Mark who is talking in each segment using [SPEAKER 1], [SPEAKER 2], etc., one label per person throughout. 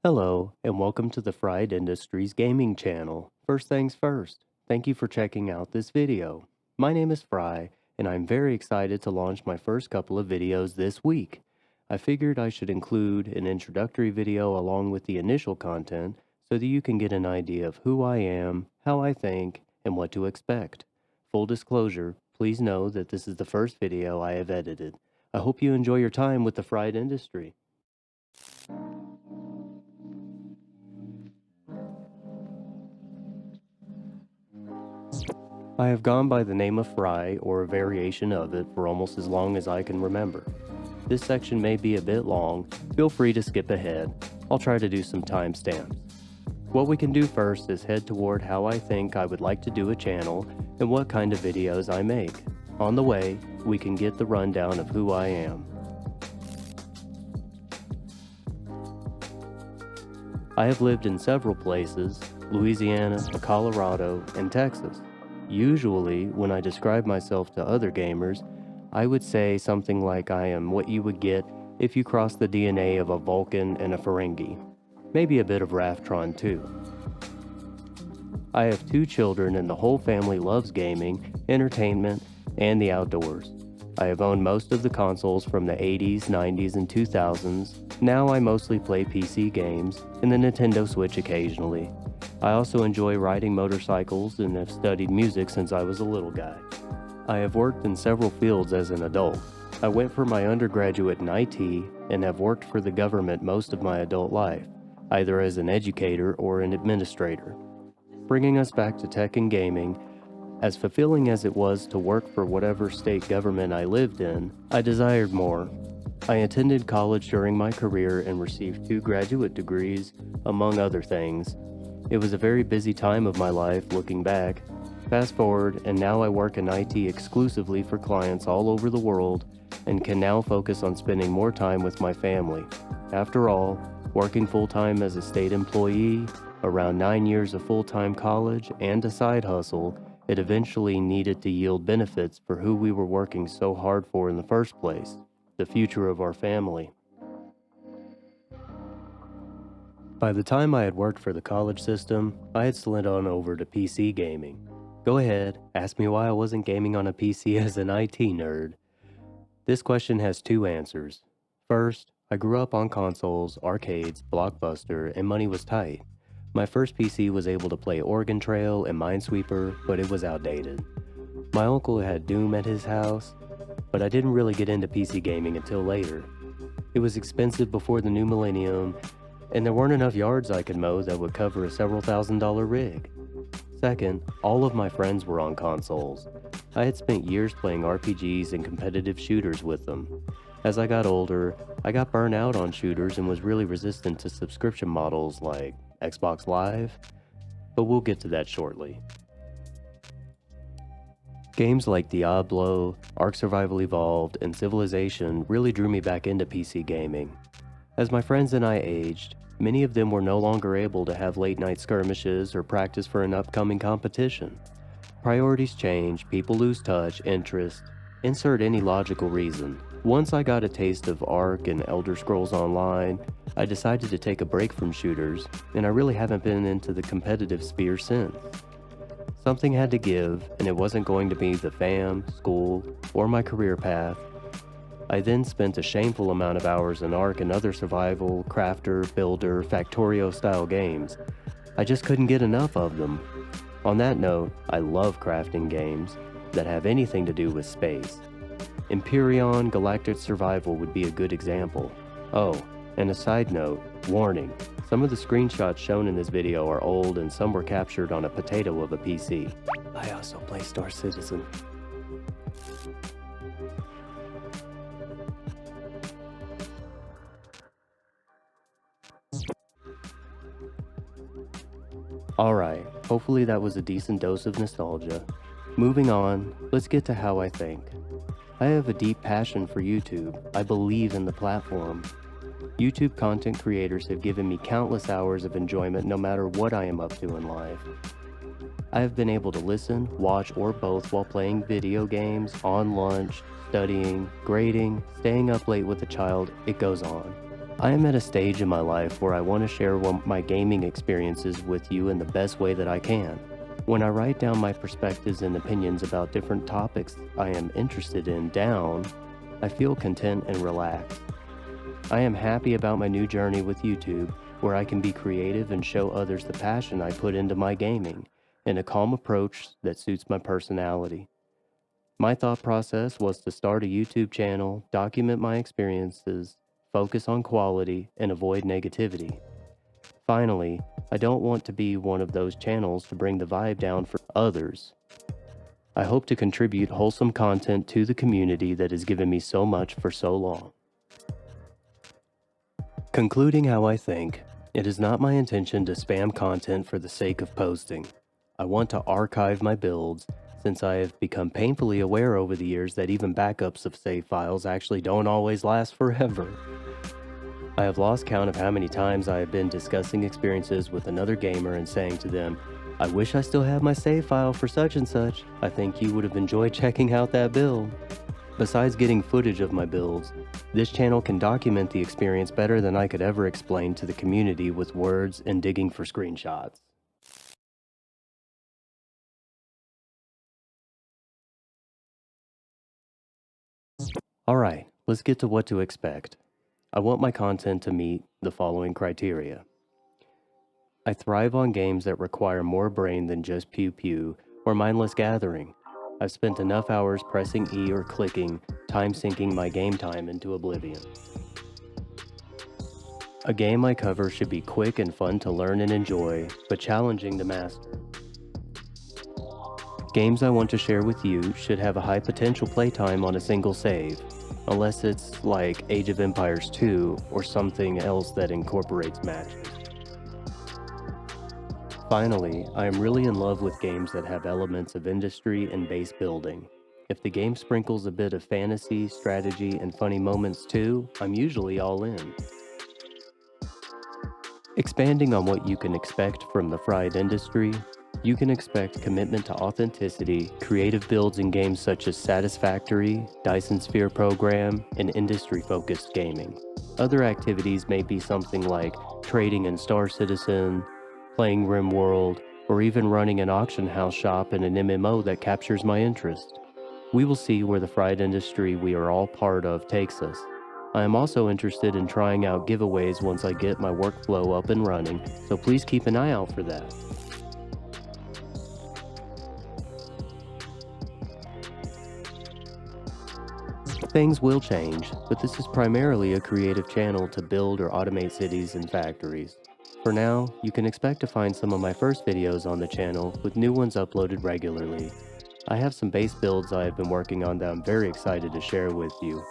[SPEAKER 1] Hello, and welcome to the Fried Industries Gaming channel. First things first, thank you for checking out this video. My name is Fry, and I'm very excited to launch my first couple of videos this week. I figured I should include an introductory video along with the initial content so that you can get an idea of who I am, how I think, and what to expect. Full disclosure, please know that this is the first video I have edited. I hope you enjoy your time with the Fried Industry. I have gone by the name of Fry, or a variation of it, for almost as long as I can remember. This section may be a bit long, feel free to skip ahead. I'll try to do some timestamps. What we can do first is head toward how I think I would like to do a channel and what kind of videos I make. On the way, we can get the rundown of who I am. I have lived in several places: Louisiana, Colorado, and Texas. Usually, when I describe myself to other gamers, I would say something like I am what you would get if you cross the DNA of a Vulcan and a Ferengi. Maybe a bit of Raftron too. I have 2 children and the whole family loves gaming, entertainment, and the outdoors. I have owned most of the consoles from the 80s, 90s, and 2000s. Now I mostly play PC games and the Nintendo Switch occasionally. I also enjoy riding motorcycles and have studied music since I was a little guy. I have worked in several fields as an adult. I went for my undergraduate in IT and have worked for the government most of my adult life, either as an educator or an administrator. Bringing us back to tech and gaming, as fulfilling as it was to work for whatever state government I lived in, I desired more. I attended college during my career and received 2 graduate degrees, among other things. It was a very busy time of my life looking back. Fast forward, and now I work in IT exclusively for clients all over the world and can now focus on spending more time with my family. After all, working full-time as a state employee, around 9 years of full-time college, and a side hustle, it eventually needed to yield benefits for who we were working so hard for in the first place, the future of our family. By the time I had worked for the college system, I had slid on over to PC gaming. Go ahead, ask me why I wasn't gaming on a PC as an IT nerd. This question has 2 answers. First, I grew up on consoles, arcades, Blockbuster, and money was tight. My first PC was able to play Oregon Trail and Minesweeper, but it was outdated. My uncle had Doom at his house, but I didn't really get into PC gaming until later. It was expensive before the new millennium, and there weren't enough yards I could mow that would cover a several $1,000 rig. Second, all of my friends were on consoles. I had spent years playing RPGs and competitive shooters with them. As I got older, I got burnt out on shooters and was really resistant to subscription models like Xbox Live, but we'll get to that shortly. Games like Diablo, Ark Survival Evolved, and Civilization really drew me back into PC gaming. As my friends and I aged, many of them were no longer able to have late-night skirmishes or practice for an upcoming competition. Priorities change, people lose touch, interest. Insert any logical reason. Once I got a taste of Ark and Elder Scrolls Online, I decided to take a break from shooters, and I really haven't been into the competitive sphere since. Something had to give, and it wasn't going to be the fam, school, or my career path. I then spent a shameful amount of hours in Ark and other survival, crafter, builder, Factorio-style games. I just couldn't get enough of them. On that note, I love crafting games that have anything to do with space. Empyrean Galactic Survival would be a good example. Oh, and a side note, warning, some of the screenshots shown in this video are old and some were captured on a potato of a PC. I also play Star Citizen. Alright, hopefully that was a decent dose of nostalgia. Moving on, let's get to how I think. I have a deep passion for YouTube. I believe in the platform. YouTube content creators have given me countless hours of enjoyment no matter what I am up to in life. I have been able to listen, watch, or both while playing video games, on lunch, studying, grading, staying up late with a child, it goes on. I am at a stage in my life where I want to share my gaming experiences with you in the best way that I can. When I write down my perspectives and opinions about different topics I am interested in down, I feel content and relaxed. I am happy about my new journey with YouTube, where I can be creative and show others the passion I put into my gaming in a calm approach that suits my personality. My thought process was to start a YouTube channel, document my experiences, focus on quality, and avoid negativity. Finally, I don't want to be one of those channels to bring the vibe down for others. I hope to contribute wholesome content to the community that has given me so much for so long. Concluding how I think, it is not my intention to spam content for the sake of posting. I want to archive my builds, since I have become painfully aware over the years that even backups of save files actually don't always last forever. I have lost count of how many times I have been discussing experiences with another gamer and saying to them, "I wish I still had my save file for such and such. I think you would have enjoyed checking out that build." Besides getting footage of my builds, this channel can document the experience better than I could ever explain to the community with words and digging for screenshots. Alright, let's get to what to expect. I want my content to meet the following criteria. I thrive on games that require more brain than just pew pew or mindless gathering. I've spent enough hours pressing E or clicking, time sinking my game time into oblivion. A game I cover should be quick and fun to learn and enjoy, but challenging to master. Games I want to share with you should have a high potential playtime on a single save, unless it's like Age of Empires 2 or something else that incorporates matches. Finally, I am really in love with games that have elements of industry and base building. If the game sprinkles a bit of fantasy, strategy, and funny moments too, I'm usually all in. Expanding on what you can expect from the fried industry, you can expect commitment to authenticity, creative builds in games such as Satisfactory, Dyson Sphere Program, and industry-focused gaming. Other activities may be something like trading in Star Citizen, playing RimWorld, or even running an auction house shop in an MMO that captures my interest. We will see where the fried industry we are all part of takes us. I am also interested in trying out giveaways once I get my workflow up and running, so please keep an eye out for that. Things will change, but this is primarily a creative channel to build or automate cities and factories. For now, you can expect to find some of my first videos on the channel, with new ones uploaded regularly. I have some base builds I have been working on that I'm very excited to share with you.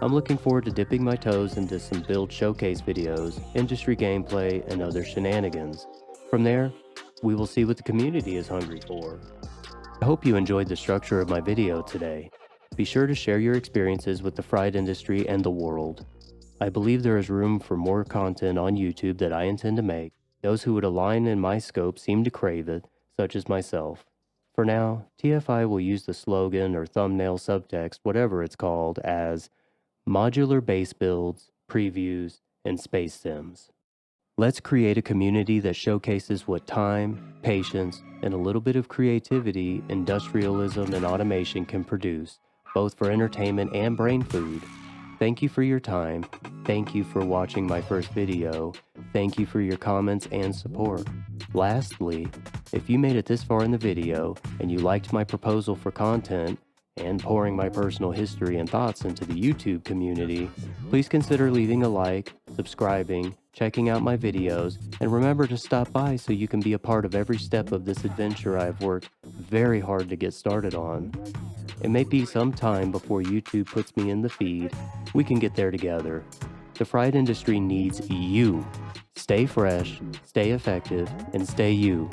[SPEAKER 1] I'm looking forward to dipping my toes into some build showcase videos, industry gameplay, and other shenanigans. From there, we will see what the community is hungry for. I hope you enjoyed the structure of my video today. Be sure to share your experiences with the fried industry and the world. I believe there is room for more content on YouTube that I intend to make. Those who would align in my scope seem to crave it, such as myself. For now, T.F.I will use the slogan or thumbnail subtext, whatever it's called, as modular base builds, previews, and space sims. Let's create a community that showcases what time, patience, and a little bit of creativity, industrialism, and automation can produce, both for entertainment and brain food. Thank you for your time. Thank you for watching my first video. Thank you for your comments and support. Lastly, if you made it this far in the video and you liked my proposal for content and pouring my personal history and thoughts into the YouTube community, please consider leaving a like, subscribing, checking out my videos, and remember to stop by so you can be a part of every step of this adventure I've worked very hard to get started on. It may be some time before YouTube puts me in the feed. We can get there together. The fried industry needs you. Stay fresh, stay effective, and stay you.